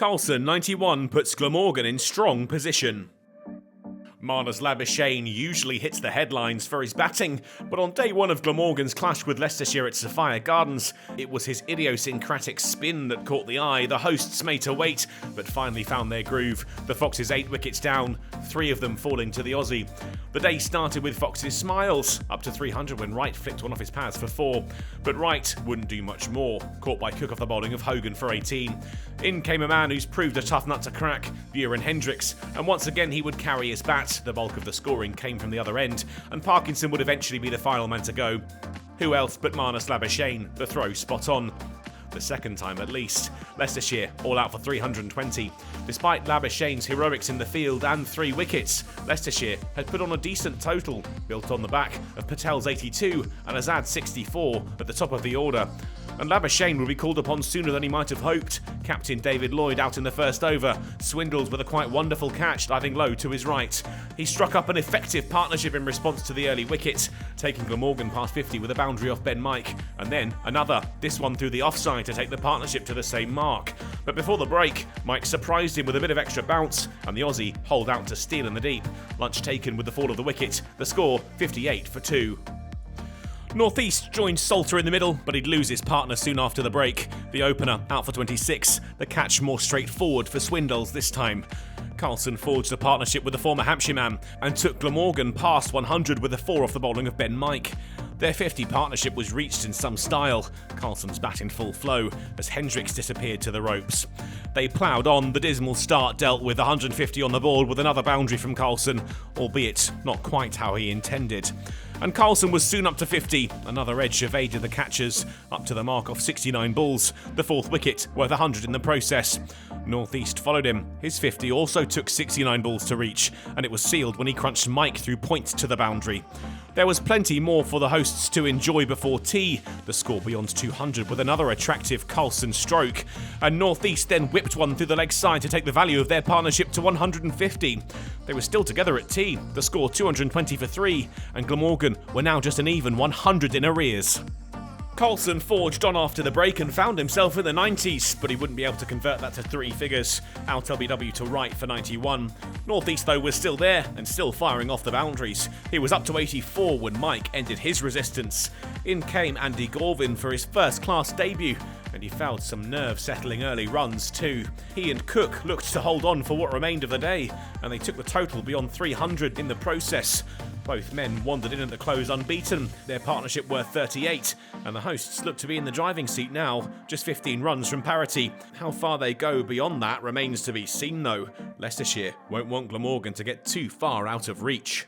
Carlson, 91, puts Glamorgan in strong position. Marnus Labuschagne usually hits the headlines for his batting, but on day one of Glamorgan's clash with Leicestershire at Sophia Gardens, it was his idiosyncratic spin that caught the eye. The hosts made to wait, but finally found their groove. The Foxes 8 wickets down, 3 of them falling to the Aussie. The day started with Foxes' smiles, up to 300 when Wright flicked one off his pads for 4. But Wright wouldn't do much more, caught by cook off the bowling of Hogan for 18. In came a man who's proved a tough nut to crack, Buren Hendricks, and once again he would carry his bat. The bulk of the scoring came from the other end, and Parkinson would eventually be the final man to go. Who else but Marnus Labuschagne, the throw spot on. The second time at least. Leicestershire all out for 320. Despite Labuschagne's heroics in the field and 3 wickets, Leicestershire had put on a decent total, built on the back of Patel's 82 and Azad's 64 at the top of the order. And Labuschagne would be called upon sooner than he might have hoped. Captain David Lloyd out in the first over, swindles with a quite wonderful catch diving low to his right. He struck up an effective partnership in response to the early wicket, taking Glamorgan past 50 with a boundary off Ben Mike, and then another, this one through the offside to take the partnership to the same mark. But before the break, Mike surprised him with a bit of extra bounce, and the Aussie holed out to steal in the deep. Lunch taken with the fall of the wicket, the score 58 for 2. North East joined Salter in the middle, but he'd lose his partner soon after the break. The opener out for 26, the catch more straightforward for Swindles this time. Carlson forged a partnership with the former Hampshire man and took Glamorgan past 100 with a 4 off the bowling of Ben Mike. Their 50 partnership was reached in some style, Carlson's bat in full flow, as Hendricks disappeared to the ropes. They ploughed on, the dismal start dealt with 150 on the board with another boundary from Carlson, albeit not quite how he intended. And Carlson was soon up to 50, another edge evaded the catchers, up to the mark of 69 balls, the 4th wicket worth 100 in the process. North East followed him, his 50 also took 69 balls to reach, and it was sealed when he crunched Mike through point to the boundary. There was plenty more for the hosts to enjoy before tea, the score beyond 200 with another attractive Carlson stroke, and North East then whipped one through the leg side to take the value of their partnership to 150. They were still together at tea, the score 220 for 3, and Glamorgan were now just an even 100 in arrears. Carlson forged on after the break and found himself in the 90s, but he wouldn't be able to convert that to 3 figures. Out LBW to Wright for 91. North East though was still there and still firing off the boundaries. He was up to 84 when Mike ended his resistance. In came Andy Gorvin for his first class debut, and he found some nerve-settling early runs too. He and Cook looked to hold on for what remained of the day, and they took the total beyond 300 in the process. Both men wandered in at the close unbeaten, their partnership worth 38, and the hosts look to be in the driving seat now, just 15 runs from parity. How far they go beyond that remains to be seen though. Leicestershire won't want Glamorgan to get too far out of reach.